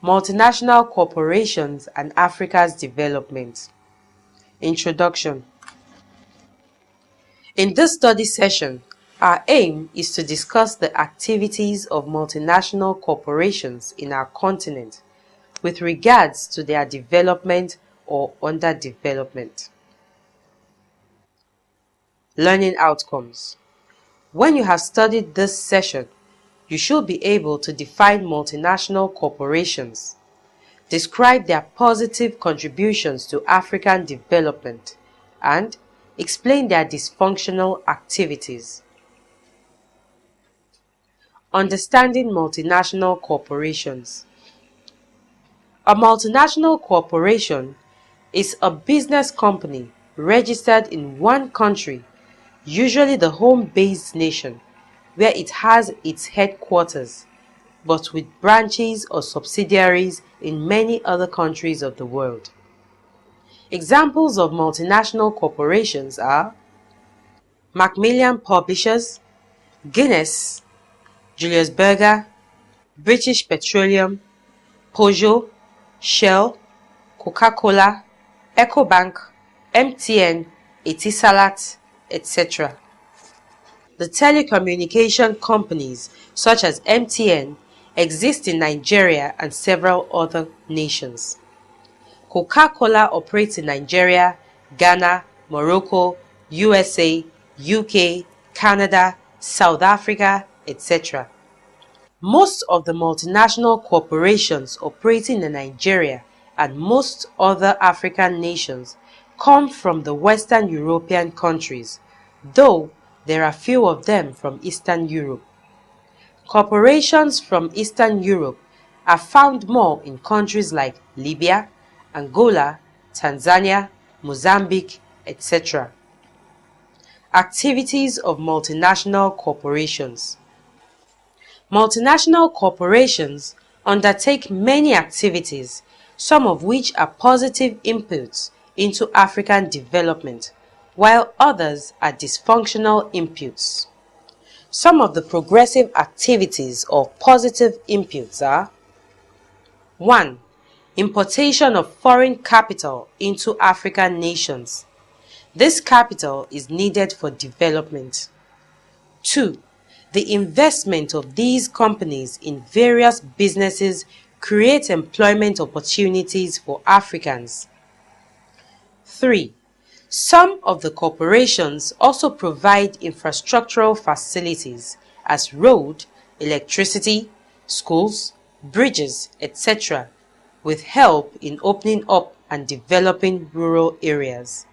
Multinational corporations and Africa's development. Introduction. In this study session, our aim is to discuss the activities of multinational corporations in our continent with regards to their development or underdevelopment. Learning outcomes. When you have studied this session, you should be able to define multinational corporations, describe their positive contributions to African development, and explain their dysfunctional activities. Understanding multinational corporations. A multinational corporation is a business company registered in one country, usually the home-based nation, where it has its headquarters, but with branches or subsidiaries in many other countries of the world. Examples of multinational corporations are Macmillan Publishers, Guinness, Julius Berger, British Petroleum, Peugeot, Shell, Coca-Cola, Ecobank, MTN, Etisalat, etc. The telecommunication companies such as MTN exist in Nigeria and several other nations. Coca-Cola operates in Nigeria, Ghana, Morocco, USA, UK, Canada, South Africa, etc. Most of the multinational corporations operating in Nigeria and most other African nations come from the Western European countries, though there are few of them from Eastern Europe. Corporations from Eastern Europe are found more in countries like Libya, Angola, Tanzania, Mozambique, etc. Activities of multinational corporations. Multinational corporations undertake many activities, some of which are positive inputs into African development, while others are dysfunctional inputs. Some of the progressive activities or positive inputs are 1. Importation of foreign capital into African nations. This capital is needed for development. 2. The investment of these companies in various businesses creates employment opportunities for Africans. 3. Some of the corporations also provide infrastructural facilities as road, electricity, schools, bridges, etc., with help in opening up and developing rural areas.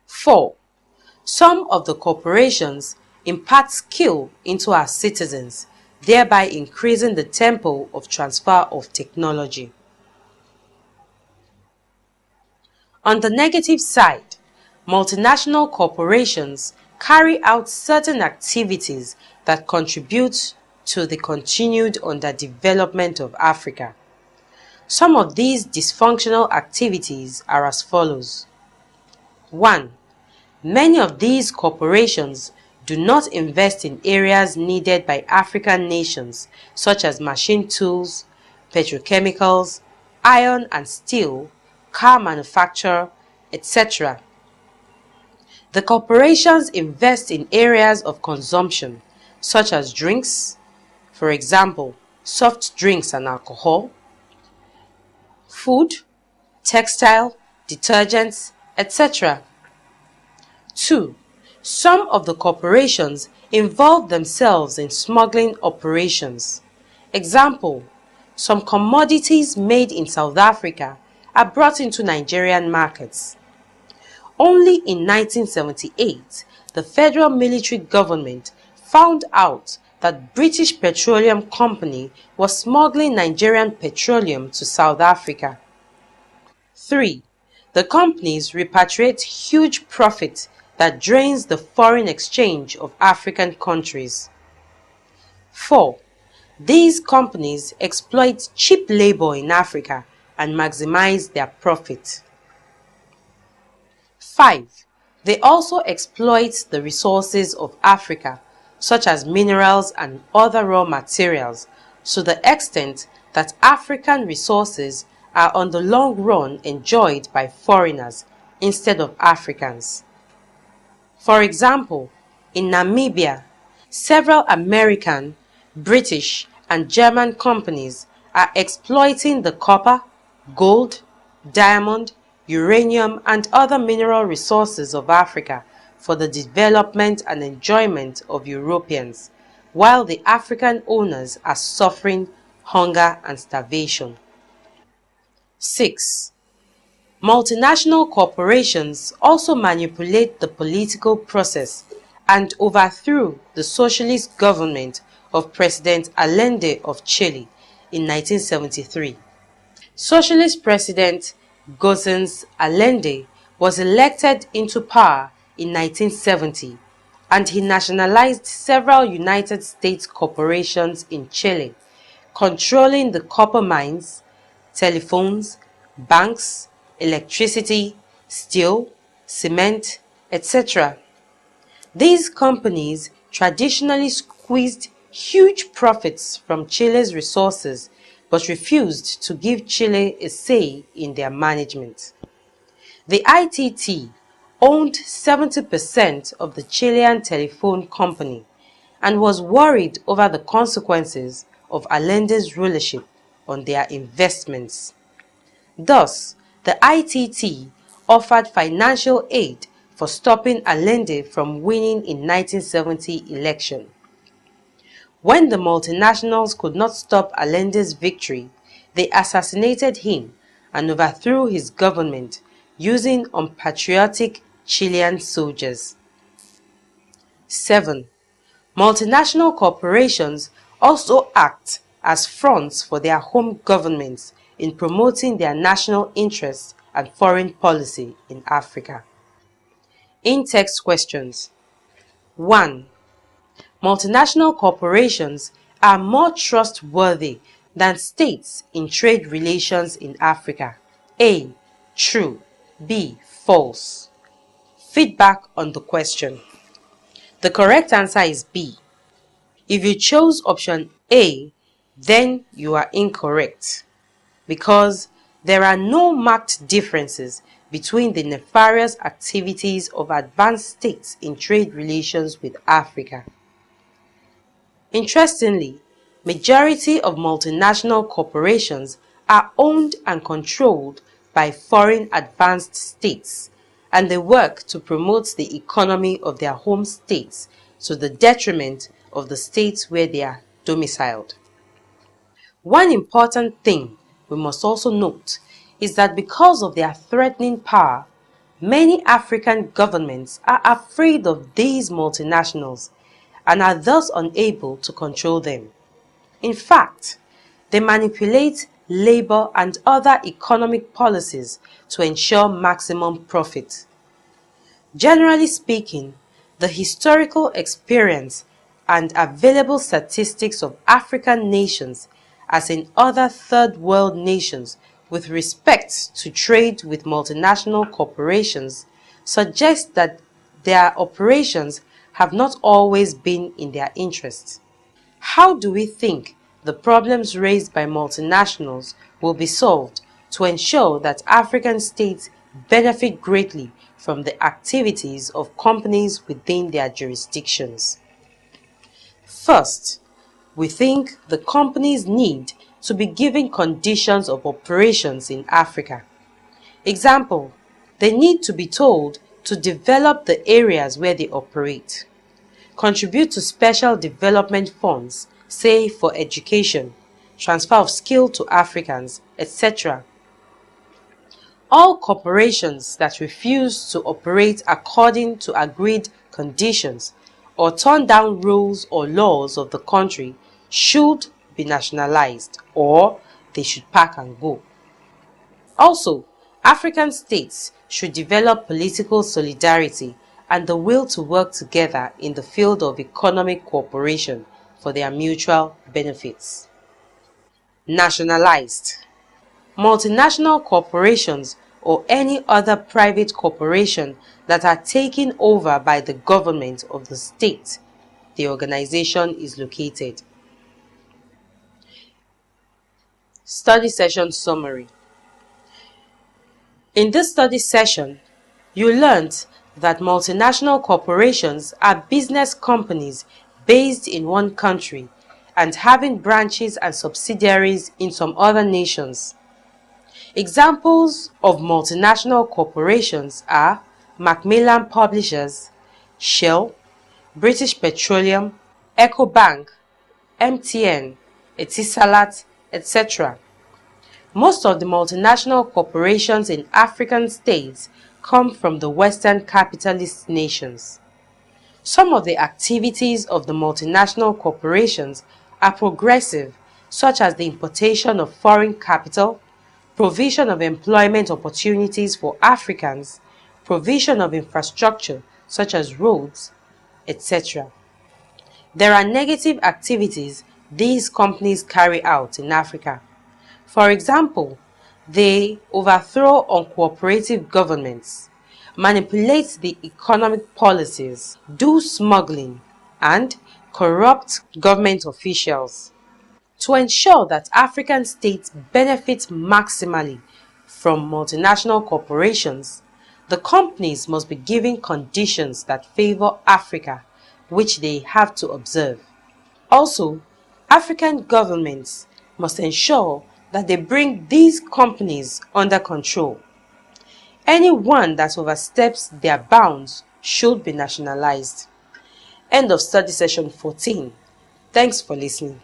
4. Some of the corporations impart skill into our citizens, thereby increasing the tempo of transfer of technology. On the negative side, multinational corporations carry out certain activities that contribute to the continued underdevelopment of Africa. Some of these dysfunctional activities are as follows. 1. Many of these corporations do not invest in areas needed by African nations such as machine tools, petrochemicals, iron and steel, car manufacture, etc. The corporations invest in areas of consumption such as drinks, for example, soft drinks and alcohol, food, textile, detergents, etc. 2. Some of the corporations involve themselves in smuggling operations. Example, some commodities made in South Africa are brought into Nigerian markets. Only in 1978, the federal military government found out that British Petroleum Company was smuggling Nigerian petroleum to South Africa. 3. The companies repatriate huge profit that drains the foreign exchange of African countries. 4. These companies exploit cheap labor in Africa and maximize their profit. 5. They also exploit the resources of Africa, such as minerals and other raw materials, to the extent that African resources are on the long run enjoyed by foreigners instead of Africans. For example, in Namibia, several American, British, and German companies are exploiting the copper, gold, diamond, uranium, and other mineral resources of Africa for the development and enjoyment of Europeans, while the African owners are suffering hunger and starvation. 6. Multinational corporations also manipulate the political process and overthrew the socialist government of President Allende of Chile in 1973. Socialist President González Allende was elected into power in 1970, and he nationalized several United States corporations in Chile, controlling the copper mines, telephones, banks, electricity, steel, cement, etc. These companies traditionally squeezed huge profits from Chile's resources but refused to give Chile a say in their management. The ITT owned 70% of the Chilean telephone company and was worried over the consequences of Allende's rulership on their investments. Thus, the ITT offered financial aid for stopping Allende from winning in 1970 election. When the multinationals could not stop Allende's victory, they assassinated him and overthrew his government using unpatriotic Chilean soldiers. 7. Multinational corporations also act as fronts for their home governments in promoting their national interests and foreign policy in Africa. In-text questions. 1. Multinational corporations are more trustworthy than states in trade relations in Africa. A. True. B. False. Feedback on the question. The correct answer is B. If you chose option A, then you are incorrect, because there are no marked differences between the nefarious activities of advanced states in trade relations with Africa. Interestingly, majority of multinational corporations are owned and controlled by foreign advanced states, and they work to promote the economy of their home states to the detriment of the states where they are domiciled. One important thing we must also note is that because of their threatening power, many African governments are afraid of these multinationals and are thus unable to control them. In fact, they manipulate labor and other economic policies to ensure maximum profit. Generally speaking, the historical experience and available statistics of African nations, as in other third world nations, with respect to trade with multinational corporations, suggest that their operations have not always been in their interests. How do we think the problems raised by multinationals will be solved to ensure that African states benefit greatly from the activities of companies within their jurisdictions? First, we think the companies need to be given conditions of operations in Africa. Example, they need to be told to develop the areas where they operate, contribute to special development funds, say for education, transfer of skill to Africans, etc. All corporations that refuse to operate according to agreed conditions or turn down rules or laws of the country should be nationalized, or they should pack and go. Also, African states should develop political solidarity and the will to work together in the field of economic cooperation for their mutual benefits. Nationalized. Multinational corporations or any other private corporation that are taken over by the government of the state the organization is located. Study session summary. In this study session, you learned that multinational corporations are business companies based in one country and having branches and subsidiaries in some other nations. Examples of multinational corporations are Macmillan Publishers, Shell, British Petroleum, Ecobank, MTN, Etisalat, etc. Most of the multinational corporations in African states come from the Western capitalist nations. Some of the activities of the multinational corporations are progressive, such as the importation of foreign capital, provision of employment opportunities for Africans, provision of infrastructure such as roads, etc. There are negative activities these companies carry out in Africa. For example, they overthrow uncooperative governments, manipulate the economic policies, do smuggling, and corrupt government officials. To ensure that African states benefit maximally from multinational corporations, the companies must be given conditions that favor Africa, which they have to observe. Also, African governments must ensure that they bring these companies under control. Anyone that oversteps their bounds should be nationalized. End of study session 14. Thanks for listening.